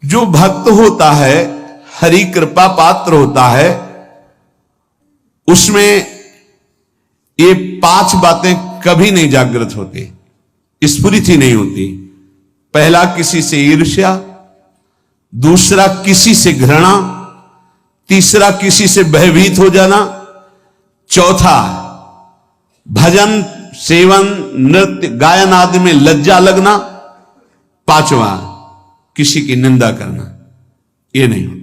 जो भक्त होता है, हरि कृपा पात्र होता है, उसमें ये 5 बातें कभी नहीं जागृत होती, स्फुरित ही नहीं होती। पहला, किसी से ईर्ष्या। दूसरा, किसी से घृणा। तीसरा, किसी से भयभीत हो जाना। चौथा, भजन, सेवन, नृत्य, गायन आदि में लज्जा लगना। पांचवा, किसी की निंदा करना। ये नहीं होती।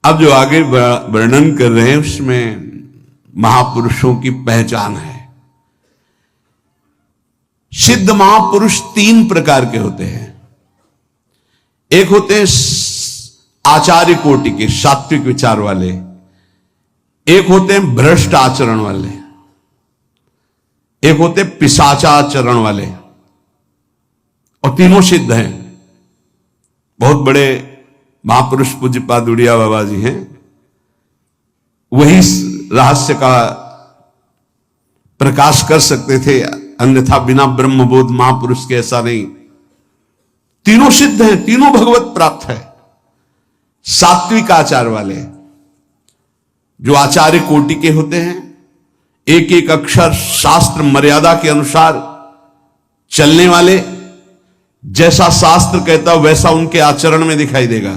अब जो आगे वर्णन कर रहे हैं उसमें महापुरुषों की पहचान है। सिद्ध महापुरुष 3 प्रकार के होते हैं। एक होते हैं आचार्य कोटि के, सात्विक विचार वाले। एक होते हैं भ्रष्ट आचरण वाले। एक होते पिशाचाचरण वाले। और तीनों सिद्ध हैं। बहुत बड़े महापुरुष पूज्यपाद उड़िया बाबा जी हैं, वही रहस्य का प्रकाश कर सकते थे, अन्यथा बिना ब्रह्मबोध महापुरुष के ऐसा नहीं। तीनों सिद्ध हैं, तीनों भगवत प्राप्त है। सात्विक आचार वाले, जो आचार्य कोटि के होते हैं, एक एक अक्षर शास्त्र मर्यादा के अनुसार चलने वाले, जैसा शास्त्र कहता वैसा उनके आचरण में दिखाई देगा।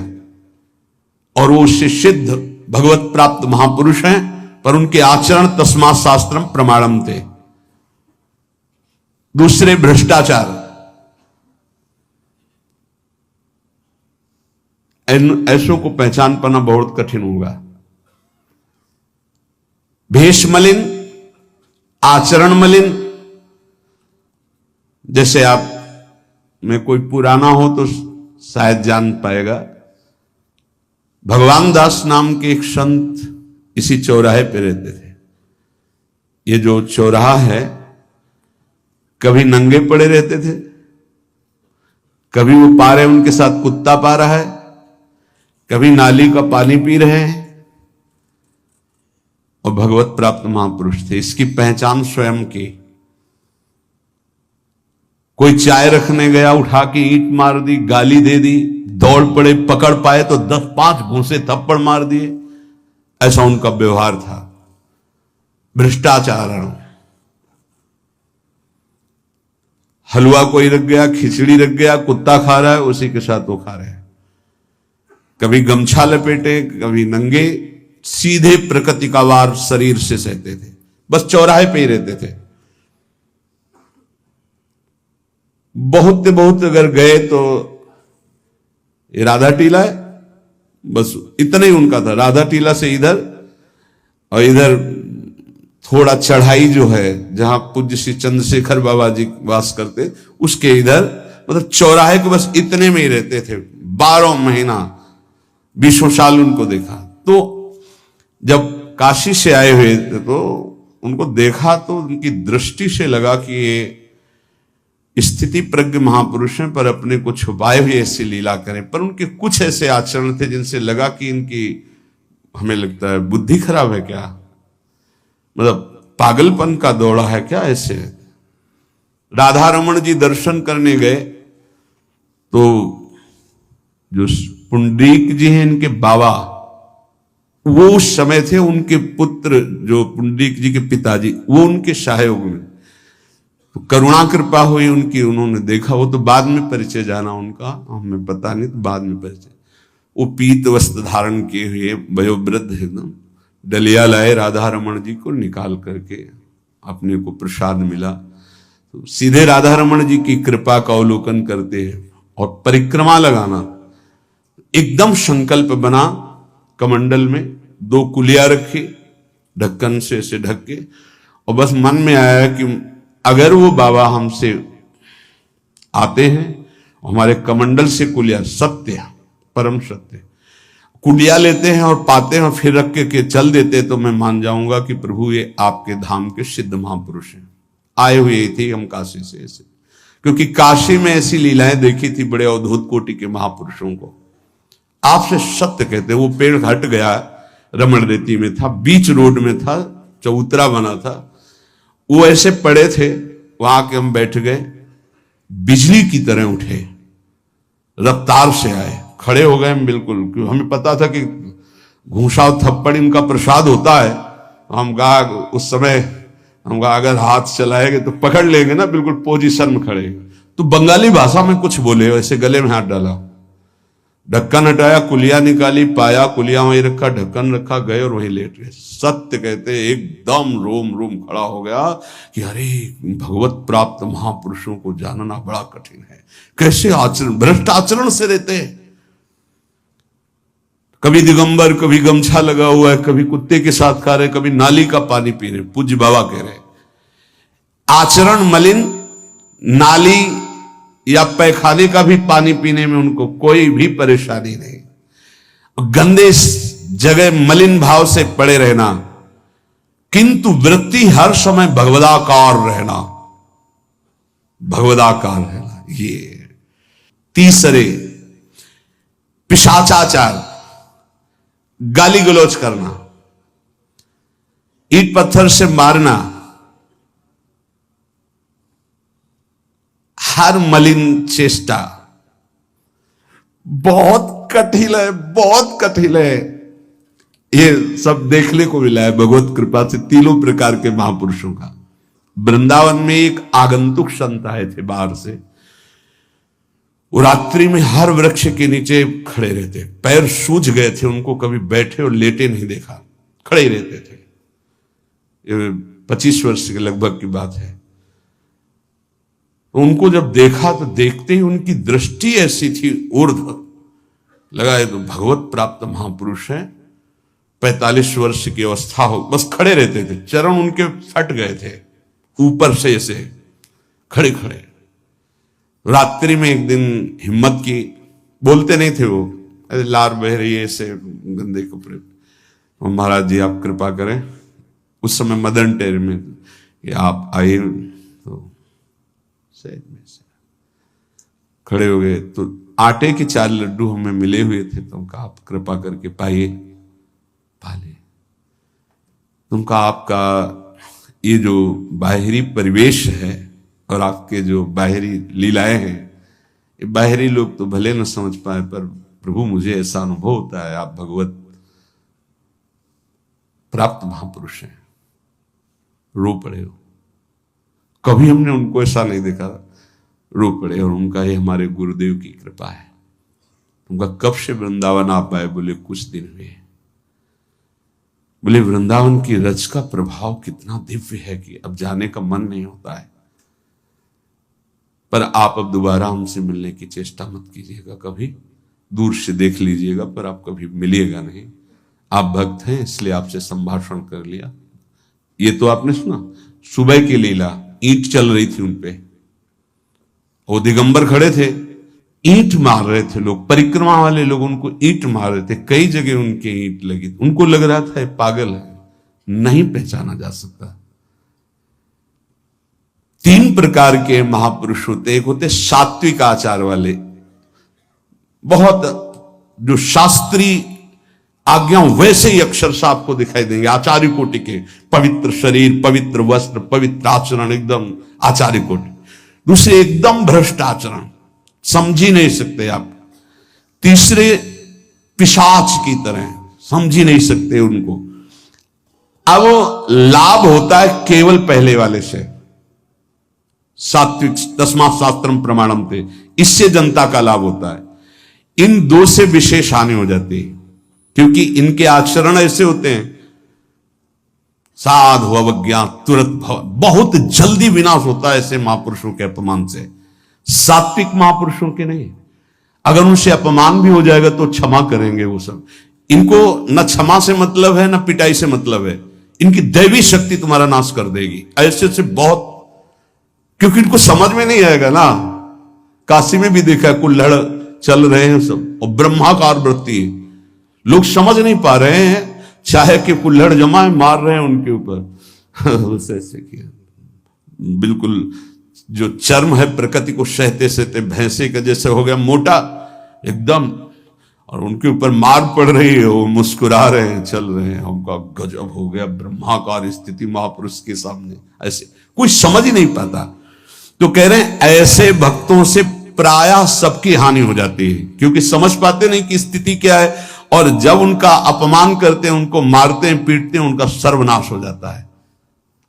और वो उससे सिद्ध भगवत प्राप्त महापुरुष हैं, पर उनके आचरण तस्मात् शास्त्रम प्रमाणम थे। दूसरे, भ्रष्टाचार। ऐसों को पहचान पाना बहुत कठिन होगा। भेष मलिन, आचरण मलिन। जैसे आप में कोई पुराना हो तो शायद जान पाएगा, भगवान दास नाम के एक संत इसी चौराहे पे रहते थे। ये जो चौराहा है, कभी नंगे पड़े रहते थे, कभी वो पा रहे उनके साथ कुत्ता पा रहा है, कभी नाली का पानी पी रहे हैं। और भगवत प्राप्त महापुरुष थे। इसकी पहचान स्वयं की। कोई चाय रखने गया, उठा के ईंट मार दी, गाली दे दी, दौड़ पड़े, पकड़ पाए तो 10-5 घूंसे थप्पड़ मार दिए। ऐसा उनका व्यवहार था। भ्रष्टाचार। हलवा कोई रख गया, खिचड़ी रख गया, कुत्ता खा रहा है, उसी के साथ वो खा रहे हैं। कभी गमछा लपेटे, कभी नंगे, सीधे प्रकृति का वार शरीर से सहते थे। बस चौराहे पे ही रहते थे। बहुत अगर गए तो ये राधा टीला है, बस इतना ही उनका था। राधा टीला से इधर, और इधर थोड़ा चढ़ाई जो है जहां पूज्य श्री चंद्रशेखर बाबा जी वास करते, उसके इधर, मतलब चौराहे के बस इतने में ही रहते थे। 12 महीना, 20 साल उनको देखा। तो जब काशी से आए हुए थे तो उनको देखा तो उनकी दृष्टि से लगा कि ये स्थिति प्रज्ञ महापुरुष हैं, पर अपने को छुपाए हुए ऐसी लीला करें। पर उनके कुछ ऐसे आचरण थे जिनसे लगा कि इनकी, हमें लगता है, बुद्धि खराब है क्या, मतलब पागलपन का दौड़ा है क्या। ऐसे राधा रमण जी दर्शन करने गए तो जो पुंडरीक जी हैं, इनके बाबा, वो उस समय थे, उनके पुत्र जो पुंडरीक जी के पिताजी, वो उनके सहायोग में। तो करुणा कृपा हुई उनकी, उन्होंने देखा। वो तो बाद में परिचय जाना उनका, हमें पता नहीं, तो बाद में परिचय। वो पीत वस्त्र धारण किए हुए वयोवृद्ध एकदम डलिया लाए, राधा रमण जी को निकाल करके अपने को प्रसाद मिला। तो सीधे राधा रमण जी की कृपा का अवलोकन करते हैं और परिक्रमा लगाना। एकदम संकल्प बना, कमंडल में 2 कुलिया रखी, ढक्कन से ऐसे ढक के, और बस मन में आया कि अगर वो बाबा हमसे आते हैं, हमारे कमंडल से कुलिया, सत्य, परम सत्य, कुलिया लेते हैं और पाते हैं और फिर रख के चल देते, तो मैं मान जाऊंगा कि प्रभु ये आपके धाम के सिद्ध महापुरुष हैं, आए हुए थे हम काशी से। ऐसे, क्योंकि काशी में ऐसी लीलाएं देखी थी बड़े अवधूत कोटि के महापुरुषों को। आपसे सत्य कहते, वो पेड़ हट गया, रमण रेती में था, बीच रोड में था, चबूतरा बना था, वो ऐसे पड़े थे, वहां के हम बैठ गए, बिजली की तरह उठे। रफ्तार से आए, खड़े हो गए हम बिल्कुल, क्योंकि हमें पता था कि घूंसा और थप्पड़ इनका प्रसाद होता है। हम कहा उस समय, हम कहा अगर हाथ चलाएंगे तो पकड़ लेंगे ना, बिल्कुल पोजीशन में खड़े। तो बंगाली भाषा में कुछ बोले, वैसे गले में हाथ डाला, ढक्कन हटाया, कुलिया निकाली, पाया कुलिया वहीं रखा, ढक्कन रखा, गए और वहीं लेट गए। सत्य कहते एकदम रोम रोम खड़ा हो गया कि अरे भगवत प्राप्त महापुरुषों को जानना बड़ा कठिन है, कैसे आचरण, भ्रष्ट आचरण से रहते हैं। कभी दिगंबर, कभी गमछा लगा हुआ है, कभी कुत्ते के साथ खा रहे, कभी नाली का पानी पी रहे। पूज्य बाबा कह रहे आचरण मलिन, नाली या पैखाने का भी पानी पीने में उनको कोई भी परेशानी नहीं। गंदे जगह मलिन भाव से पड़े रहना, किंतु वृत्ति हर समय भगवदाकार रहना, भगवदाकार रहना। ये तीसरे, पिशाचाचार, गाली गलौज करना, ईंट पत्थर से मारना, हर मलिन चेष्टा बहुत कठिन है, बहुत कठिन है। ये सब देखने को मिला है भगवत कृपा से तीनों प्रकार के महापुरुषों का। वृंदावन में एक आगंतुक संत आए थे बाहर से, वो रात्रि में हर वृक्ष के नीचे खड़े रहते, पैर सूज गए थे, उनको कभी बैठे और लेटे नहीं देखा, खड़े रहते थे। ये 25 वर्ष के लगभग की बात है। उनको जब देखा तो देखते ही उनकी दृष्टि ऐसी थी ऊर्ध्व, लगा ये तो भगवत प्राप्त महापुरुष है। 45 वर्ष की अवस्था हो, बस खड़े रहते थे, चरण उनके फट गए थे ऊपर से ऐसे खड़े खड़े। रात्रि में एक दिन हिम्मत की, बोलते नहीं थे वो, अरे लार बह रही है ऐसे गंदे कपड़े, महाराज जी आप कृपा करें। उस समय मदन टेर में कि आप आइए, तो सहज में से खड़े हो गए। तो आटे के 4 लड्डू हमें मिले हुए थे, तो उनका आप कृपा करके पाइए, पाले। तुमका आपका ये जो बाहरी परिवेश है और आपके जो बाहरी लीलाएं हैं, ये बाहरी लोग तो भले न समझ पाए, पर प्रभु मुझे ऐसा अनुभव होता है आप भगवत प्राप्त महापुरुष हैं। रो पड़े हो, कभी हमने उनको ऐसा नहीं देखा, रो पड़े। और उनका ये हमारे गुरुदेव की कृपा है। उनका कब से वृंदावन आप आए? बोले कुछ दिन हुए। बोले वृंदावन की रज का प्रभाव कितना दिव्य है कि अब जाने का मन नहीं होता है, पर आप अब दोबारा हमसे मिलने की चेष्टा मत कीजिएगा, कभी दूर से देख लीजिएगा, पर आप कभी मिलिएगा नहीं। आप भक्त हैं इसलिए आपसे संभाषण कर लिया। ये तो आपने सुना, सुबह की लीला, ईंट चल रही थी उनपे, वो दिगंबर खड़े थे, ईंट मार रहे थे लोग, परिक्रमा वाले लोग उनको ईंट मार रहे थे, कई जगह उनके ईंट लगी। उनको लग रहा था पागल है, नहीं पहचाना जा सकता। 3 प्रकार के महापुरुष होते, एक होते सात्विक आचार वाले, बहुत जो शास्त्रीय आज्ञा वैसे ही अक्षरशः आपको दिखाई देंगे, आचार्य कोटि के, पवित्र शरीर, पवित्र वस्त्र, पवित्र आचरण, एकदम आचार्य कोटि। दूसरे एकदम भ्रष्ट आचरण, समझ ही नहीं सकते आप। तीसरे पिशाच की तरह, समझ ही नहीं सकते उनको। अब लाभ होता है केवल पहले वाले से, सात्विक, तस्मात् शास्त्रम प्रमाणम थे, इससे जनता का लाभ होता है। इन 2 से विशेष हानि हो जाती है, क्योंकि इनके आचरण ऐसे होते हैं, साधु अवज्ञा तुरंत बहुत जल्दी विनाश होता है ऐसे महापुरुषों के अपमान से। सात्विक महापुरुषों के नहीं, अगर उनसे अपमान भी हो जाएगा तो क्षमा करेंगे वो सब। इनको न क्षमा से मतलब है, न पिटाई से मतलब है, इनकी दैवी शक्ति तुम्हारा नाश कर देगी। ऐसे से बहुत, क्योंकि इनको समझ में नहीं आएगा ना। काशी में भी देखा, कुल्हड़ चल रहे हैं सब, और ब्रह्माकार वृत्ति है, लोग समझ नहीं पा रहे हैं, चाहे कि कुल्हड़ जमा मार रहे हैं उनके ऊपर। ऐसे किया, बिल्कुल जो चर्म है प्रकृति को सहते सहते भैंसे का जैसे हो गया मोटा एकदम, और उनके ऊपर मार पड़ रही है, वो मुस्कुरा रहे हैं, चल रहे हैं। हमका गजब हो गया, ब्रह्माकार स्थिति महापुरुष के सामने, ऐसे कोई समझ ही नहीं पाता। तो कह रहे हैं ऐसे भक्तों से प्रायः सबकी हानि हो जाती है, क्योंकि समझ पाते नहीं कि स्थिति क्या है, और जब उनका अपमान करते हैं, उनको मारते हैं, पीटते हैं, उनका सर्वनाश हो जाता है।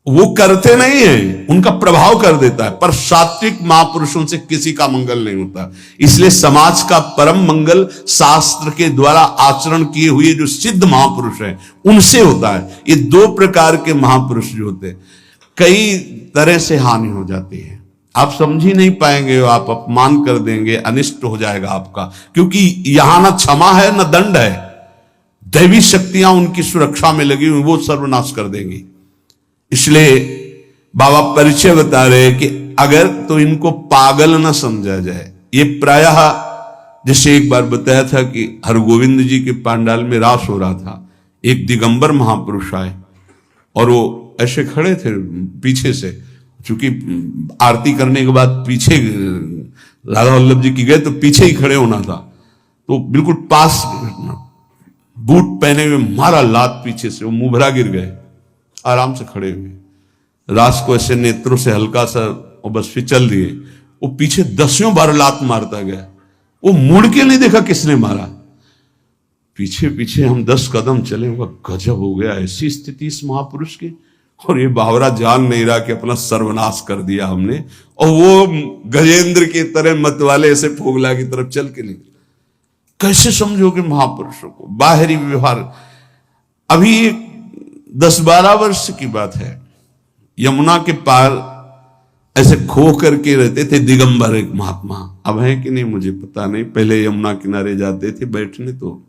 वो करते नहीं है, उनका प्रभाव कर देता है, पर सात्विक महापुरुषों से किसी का मंगल नहीं होता। इसलिए समाज का परम मंगल शास्त्र के द्वारा आचरण किए हुए जो सिद्ध महापुरुष हैं उनसे होता है। ये दो प्रकार के महापुरुष जो होते हैं, कई तरह से हानि हो जाती है, आप समझ ही नहीं पाएंगे, आप अपमान कर देंगे, अनिष्ट हो जाएगा आपका, क्योंकि यहां ना क्षमा है ना दंड है। दैवी शक्तियां उनकी सुरक्षा में लगी हुई, वो सर्वनाश कर देंगी। इसलिए बाबा परिचय बता रहे कि अगर तो इनको पागल न समझा जाए। ये प्रायः जैसे एक बार बताया था कि हरगोविंद जी के पांडाल में रास हो रहा था, एक दिगंबर महापुरुष आए और वो ऐसे खड़े थे पीछे से, चूंकि आरती करने के बाद पीछे राधा वल्लभ जी की गए तो पीछे ही खड़े होना था, तो बिल्कुल पास बूट पहने हुए मारा लात पीछे से, वो मुभरा गिर गए, आराम से खड़े हुए, रास को ऐसे नेत्रों से हल्का सा और बस फिचल दिए। वो पीछे 10 बार लात मारता गया, वो मुड़ के नहीं देखा किसने मारा, पीछे पीछे हम 10 कदम चले, गजब हो गया, ऐसी स्थिति इस महापुरुष की। और ये बावरा जान नहीं रहा कि अपना सर्वनाश कर दिया हमने, और वो गजेंद्र की तरह मतवाले ऐसे फोगला की तरफ चल के निकले। कैसे समझोगे महापुरुषों को? बाहरी व्यवहार। अभी 10-12 वर्ष की बात है, यमुना के पार ऐसे खो करके रहते थे दिगंबर एक महात्मा, अब है कि नहीं मुझे पता नहीं, पहले यमुना किनारे जाते थे बैठने, तो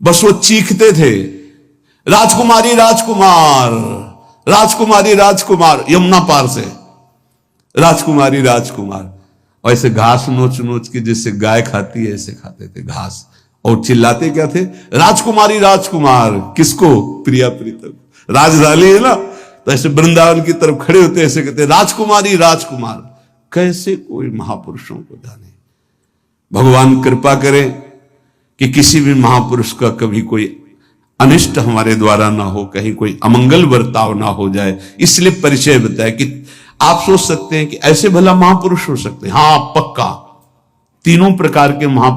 बस वो चीखते थे, राजकुमारी राजकुमार, राजकुमारी राजकुमार, यमुना पार से राजकुमारी राजकुमार। और ऐसे घास नोच नोच के जैसे गाय खाती है ऐसे खाते थे घास, और चिल्लाते क्या थे, राजकुमारी राजकुमार। किसको? प्रिया प्रीतम, राजधानी है ना, तो ऐसे वृंदावन की तरफ खड़े होते ऐसे कहते, राजकुमारी राजकुमार। कैसे कोई महापुरुषों को जाने। भगवान कृपा करे कि किसी भी महापुरुष का कभी कोई अनिष्ट हमारे द्वारा ना हो, कहीं कोई अमंगल बर्ताव ना हो जाए। इसलिए परिचय बताया कि आप सोच सकते हैं कि ऐसे भला महापुरुष हो सकते हैं। हाँ, पक्का तीनों प्रकार के महापुरुष